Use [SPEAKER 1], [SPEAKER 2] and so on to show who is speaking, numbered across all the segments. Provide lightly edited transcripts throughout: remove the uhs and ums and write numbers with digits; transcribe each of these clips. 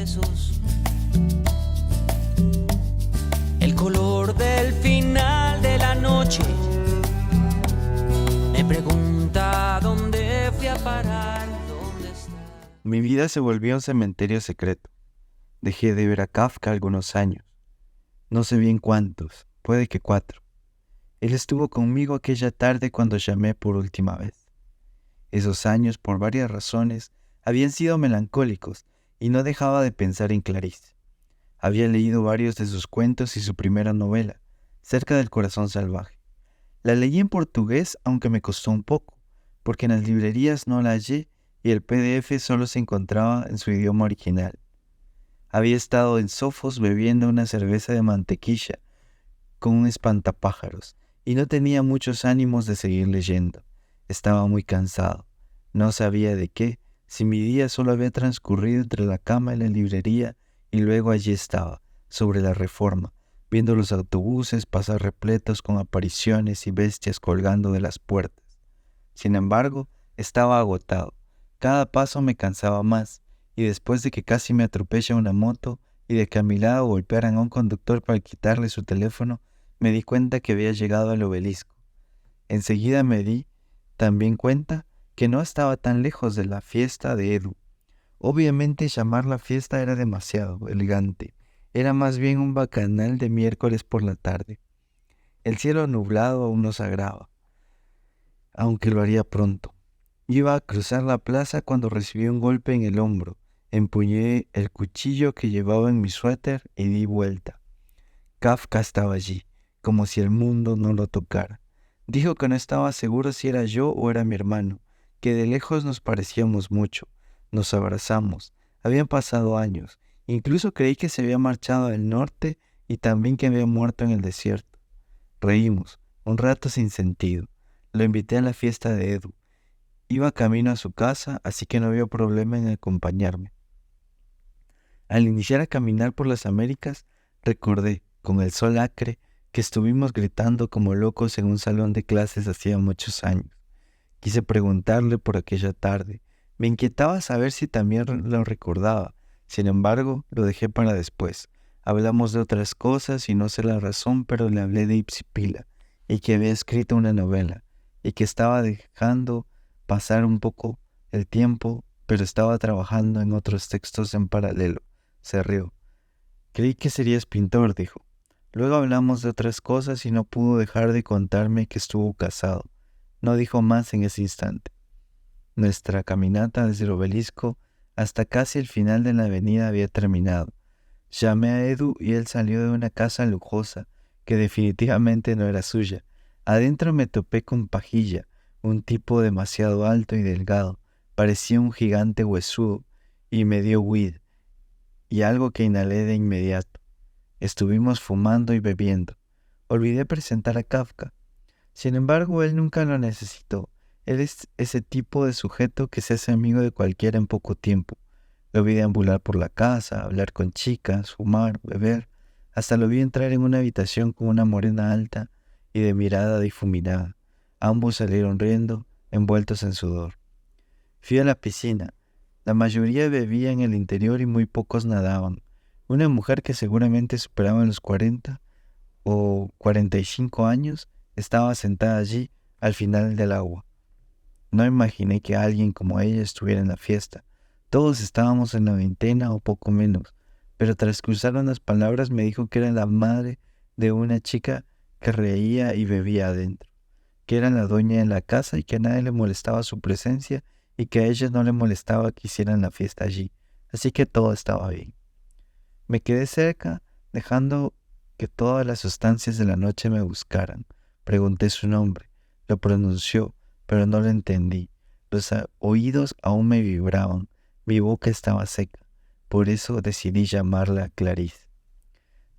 [SPEAKER 1] besos. El color del final de la noche me pregunta dónde fui a parar, dónde está.
[SPEAKER 2] Mi vida se volvió un cementerio secreto. Dejé de ver a Kafka algunos años. No sé bien cuántos, puede que 4. Él estuvo conmigo aquella tarde cuando llamé por última vez. Esos años, por varias razones, habían sido melancólicos y no dejaba de pensar en Clarice. Había leído varios de sus cuentos y su primera novela, Cerca del corazón salvaje. La leí en portugués, aunque me costó un poco, porque en las librerías no la hallé y el PDF solo se encontraba en su idioma original. Había estado en Sofos bebiendo una cerveza de mantequilla con un espantapájaros y no tenía muchos ánimos de seguir leyendo. Estaba muy cansado. No sabía de qué, si mi día solo había transcurrido entre la cama y la librería, y luego allí estaba, sobre la Reforma, viendo los autobuses pasar repletos con apariciones y bestias colgando de las puertas. Sin embargo, estaba agotado. Cada paso me cansaba más, y después de que casi me atropella una moto y de que a mi lado golpearan a un conductor para quitarle su teléfono, me di cuenta que había llegado al obelisco. Enseguida me di también cuenta que no estaba tan lejos de la fiesta de Edu. Obviamente llamarla fiesta era demasiado elegante. Era más bien un bacanal de miércoles por la tarde. El cielo nublado aún nos agrava, aunque lo haría pronto. Iba a cruzar la plaza cuando recibí un golpe en el hombro. Empuñé el cuchillo que llevaba en mi suéter y di vuelta. Kafka estaba allí, como si el mundo no lo tocara. Dijo que no estaba seguro si era yo o era mi hermano, que de lejos nos parecíamos mucho. Nos abrazamos. Habían pasado años. Incluso creí que se había marchado al norte y también que había muerto en el desierto. Reímos, un rato sin sentido. Lo invité a la fiesta de Edu. Iba camino a su casa, así que no había problema en acompañarme. Al iniciar a caminar por las Américas, recordé, con el sol acre, que estuvimos gritando como locos en un salón de clases hacía muchos años. Quise preguntarle por aquella tarde. Me inquietaba saber si también lo recordaba. Sin embargo, lo dejé para después. Hablamos de otras cosas y no sé la razón, pero le hablé de Ipsipila y que había escrito una novela y que estaba dejando pasar un poco el tiempo, pero estaba trabajando en otros textos en paralelo. Se rió. Creí que serías pintor, dijo. Luego hablamos de otras cosas y no pudo dejar de contarme que estuvo casado. No dijo más en ese instante. Nuestra caminata desde el obelisco hasta casi el final de la avenida había terminado. Llamé a Edu y él salió de una casa lujosa que definitivamente no era suya. Adentro me topé con Pajilla, un tipo demasiado alto y delgado. Parecía un gigante huesudo y me dio weed y algo que inhalé de inmediato. Estuvimos fumando y bebiendo. Olvidé presentar a Kafka. Sin embargo, él nunca lo necesitó. Él es ese tipo de sujeto que se hace amigo de cualquiera en poco tiempo. Lo vi deambular por la casa, hablar con chicas, fumar, beber. Hasta lo vi entrar en una habitación con una morena alta y de mirada difuminada. Ambos salieron riendo, envueltos en sudor. Fui a la piscina. La mayoría bebía en el interior y muy pocos nadaban. Una mujer que seguramente superaba los 40 o 45 años estaba sentada allí al final del agua. No imaginé que alguien como ella estuviera en la fiesta. Todos estábamos en la veintena o poco menos, pero tras cruzar unas palabras me dijo que era la madre de una chica que reía y bebía adentro, que era la dueña de la casa y que a nadie le molestaba su presencia y que a ella no le molestaba que hicieran la fiesta allí, así que todo estaba bien. Me quedé cerca, dejando que todas las sustancias de la noche me buscaran. Pregunté su nombre, lo pronunció, pero no lo entendí. Los oídos aún me vibraban, mi boca estaba seca, por eso decidí llamarla Clarice.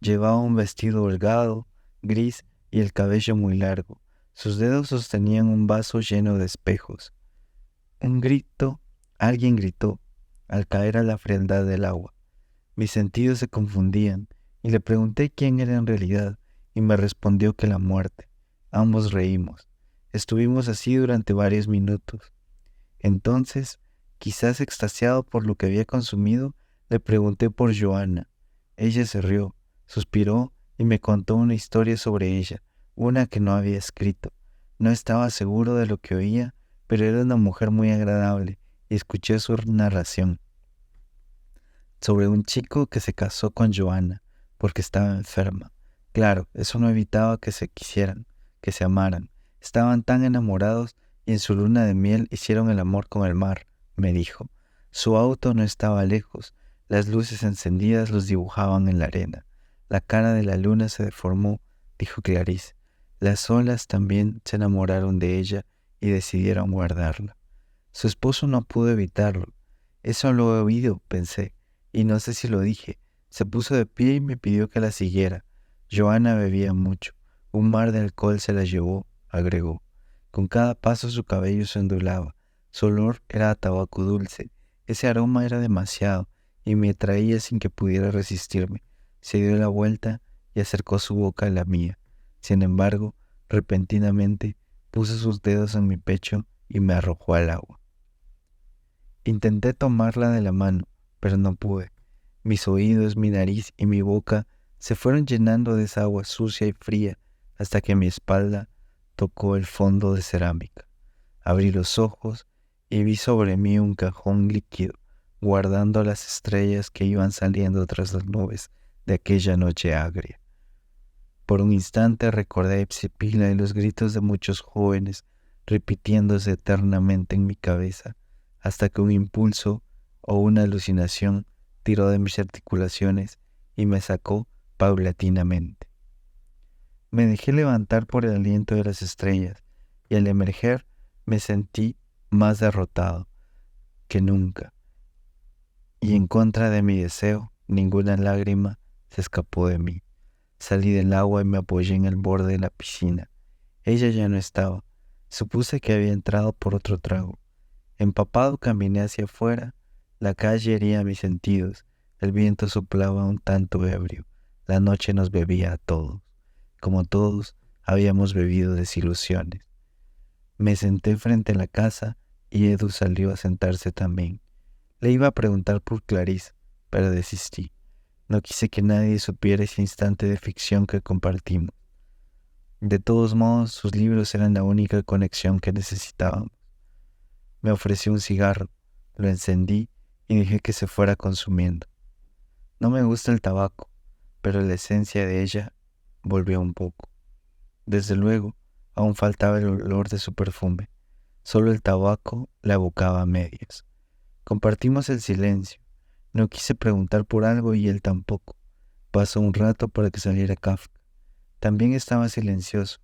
[SPEAKER 2] Llevaba un vestido holgado, gris y el cabello muy largo. Sus dedos sostenían un vaso lleno de espejos. Alguien gritó, al caer a la frialdad del agua. Mis sentidos se confundían y le pregunté quién era en realidad y me respondió que la muerte. Ambos reímos. Estuvimos así durante varios minutos. Entonces, quizás extasiado por lo que había consumido, Le pregunté por Joana. Ella se rió, suspiró y me contó una historia sobre ella, una que no había escrito. No estaba seguro de lo que oía, pero era una mujer muy agradable y escuché su narración sobre un chico que se casó con Joana porque estaba enferma. Claro, eso no evitaba que se quisieran, que se amaran. Estaban tan enamorados y en su luna de miel hicieron el amor con el mar, me dijo. Su auto no estaba lejos, las luces encendidas los dibujaban en la arena. La cara de la luna se deformó, dijo Clarice. Las olas también se enamoraron de ella y decidieron guardarla. Su esposo no pudo evitarlo. Eso lo he oído, pensé, y no sé si lo dije. Se puso de pie y me pidió que la siguiera. Joana bebía mucho. Un mar de alcohol se la llevó, agregó. Con cada paso su cabello se ondulaba. Su olor era a tabaco dulce. Ese aroma era demasiado y me atraía sin que pudiera resistirme. Se dio la vuelta y acercó su boca a la mía. Sin embargo, repentinamente puso sus dedos en mi pecho y me arrojó al agua. Intenté tomarla de la mano, pero no pude. Mis oídos, mi nariz y mi boca se fueron llenando de esa agua sucia y fría hasta que mi espalda tocó el fondo de cerámica. Abrí los ojos y vi sobre mí un cajón líquido, guardando las estrellas que iban saliendo tras las nubes de aquella noche agria. Por un instante recordé a Ipsipila y los gritos de muchos jóvenes repitiéndose eternamente en mi cabeza, hasta que un impulso o una alucinación tiró de mis articulaciones y me sacó paulatinamente. Me dejé levantar por el aliento de las estrellas y al emerger me sentí más derrotado que nunca, y en contra de mi deseo, ninguna lágrima se escapó de mí. Salí del agua y me apoyé en el borde de la piscina. Ella ya no estaba. Supuse que había entrado por otro trago. Empapado caminé hacia afuera. La calle hería mis sentidos. El viento soplaba un tanto ebrio. La noche nos bebía a todos. Como todos, habíamos bebido desilusiones. Me senté frente a la casa y Edu salió a sentarse también. Le iba a preguntar por Clarice, pero desistí. No quise que nadie supiera ese instante de ficción que compartimos. De todos modos, sus libros eran la única conexión que necesitábamos. Me ofreció un cigarro, lo encendí y dejé que se fuera consumiendo. No me gusta el tabaco, pero la esencia de ella volvió un poco. Desde luego, aún faltaba el olor de su perfume. Solo el tabaco la evocaba a medias. Compartimos el silencio. No quise preguntar por algo y él tampoco. Pasó un rato para que saliera Kafka. También estaba silencioso.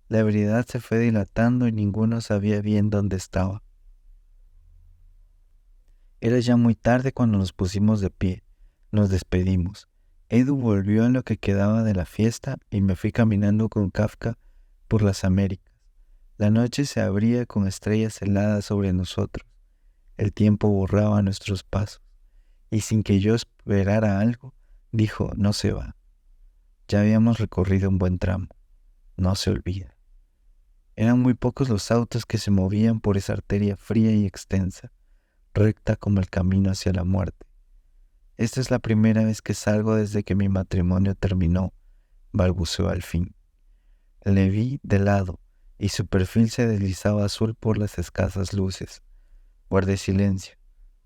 [SPEAKER 2] La ebriedad se fue dilatando y ninguno sabía bien dónde estaba. Era ya muy tarde cuando nos pusimos de pie. Nos despedimos. Edu volvió en lo que quedaba de la fiesta y me fui caminando con Kafka por las Américas. La noche se abría con estrellas heladas sobre nosotros. El tiempo borraba nuestros pasos. Y sin que yo esperara algo, dijo, no se va. Ya habíamos recorrido un buen tramo. No se olvida. Eran muy pocos los autos que se movían por esa arteria fría y extensa, recta como el camino hacia la muerte. Esta es la primera vez que salgo desde que mi matrimonio terminó, balbuceó al fin. Le vi de lado y su perfil se deslizaba azul por las escasas luces. Guardé silencio,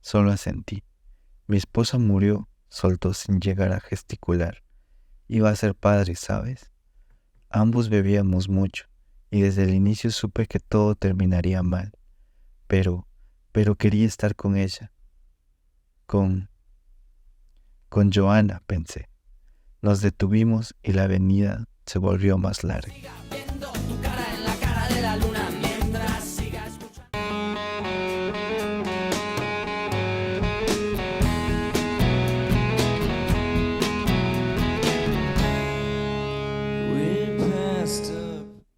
[SPEAKER 2] solo asentí. Mi esposa murió, soltó sin llegar a gesticular. Iba a ser padre, ¿sabes? Ambos bebíamos mucho, y desde el inicio supe que todo terminaría mal. Pero quería estar con ella. Con Joana, pensé. Nos detuvimos y la avenida se volvió más larga.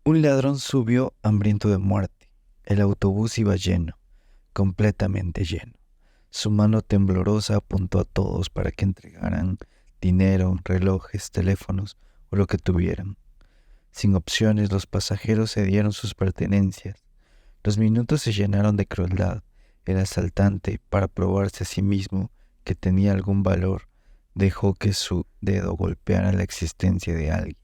[SPEAKER 2] Un ladrón subió hambriento de muerte. El autobús iba lleno, completamente lleno. Su mano temblorosa apuntó a todos para que entregaran dinero, relojes, teléfonos o lo que tuvieran. Sin opciones, los pasajeros cedieron sus pertenencias. Los minutos se llenaron de crueldad. El asaltante, para probarse a sí mismo que tenía algún valor, dejó que su dedo golpeara la existencia de alguien.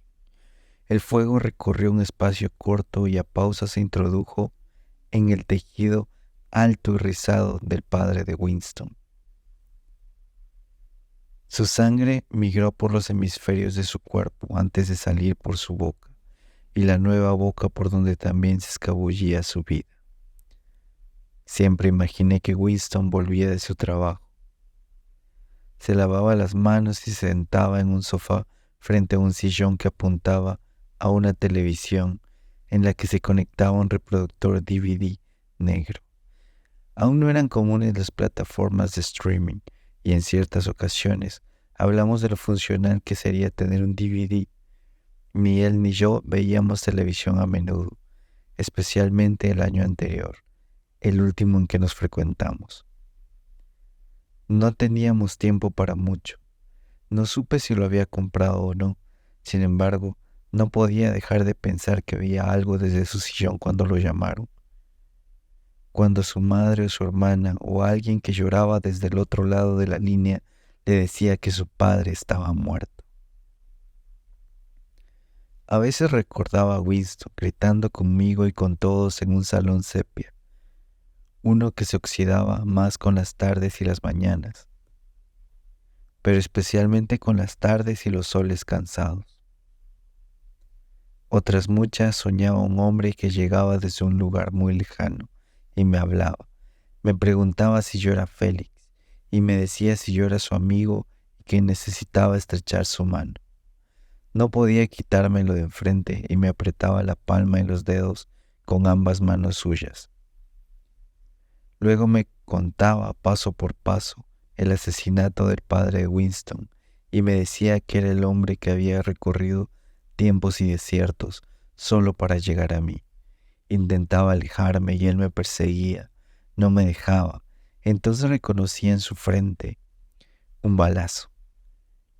[SPEAKER 2] El fuego recorrió un espacio corto y a pausa se introdujo en el tejido alto y rizado del padre de Winston. Su sangre migró por los hemisferios de su cuerpo antes de salir por su boca, y la nueva boca por donde también se escabullía su vida. Siempre imaginé que Winston volvía de su trabajo. Se lavaba las manos y se sentaba en un sofá frente a un sillón que apuntaba a una televisión en la que se conectaba un reproductor DVD negro. Aún no eran comunes las plataformas de streaming y en ciertas ocasiones hablamos de lo funcional que sería tener un DVD. Ni él ni yo veíamos televisión a menudo, especialmente el año anterior, el último en que nos frecuentamos. No teníamos tiempo para mucho. No supe si lo había comprado o no. Sin embargo, no podía dejar de pensar que veía algo desde su sillón cuando lo llamaron. Cuando su madre o su hermana o alguien que lloraba desde el otro lado de la línea le decía que su padre estaba muerto. A veces recordaba a Winston gritando conmigo y con todos en un salón sepia, uno que se oxidaba más con las tardes y las mañanas, pero especialmente con las tardes y los soles cansados. Otras muchas soñaba un hombre que llegaba desde un lugar muy lejano y me hablaba. Me preguntaba si yo era Félix y me decía si yo era su amigo y que necesitaba estrechar su mano. No podía quitármelo de enfrente y me apretaba la palma y los dedos con ambas manos suyas. Luego me contaba paso por paso el asesinato del padre de Winston y me decía que era el hombre que había recorrido tiempos y desiertos solo para llegar a mí. Intentaba alejarme y él me perseguía, no me dejaba. Entonces reconocí en su frente un balazo.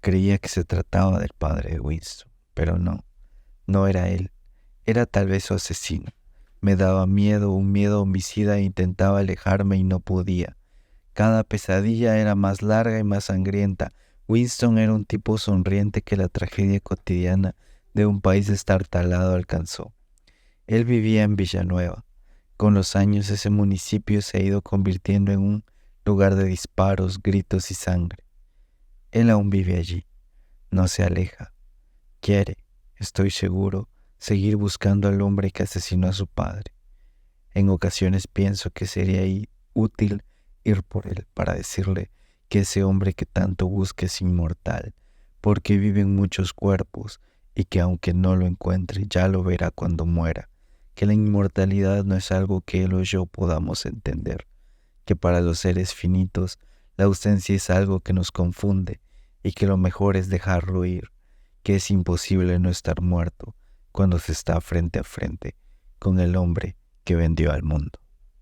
[SPEAKER 2] Creía que se trataba del padre de Winston, pero no era él. Era tal vez su asesino. Me daba miedo, un miedo homicida e intentaba alejarme y no podía. Cada pesadilla era más larga y más sangrienta. Winston era un tipo sonriente que la tragedia cotidiana de un país destartalado alcanzó. Él vivía en Villanueva. Con los años ese municipio se ha ido convirtiendo en un lugar de disparos, gritos y sangre. Él aún vive allí. No se aleja. Quiere, estoy seguro, seguir buscando al hombre que asesinó a su padre. En ocasiones pienso que sería útil ir por él para decirle que ese hombre que tanto busca es inmortal, porque vive en muchos cuerpos y que aunque no lo encuentre ya lo verá cuando muera, que la inmortalidad no es algo que él o yo podamos entender, que para los seres finitos la ausencia es algo que nos confunde y que lo mejor es dejarlo ir, que es imposible no estar muerto cuando se está frente a frente con el hombre que vendió al mundo.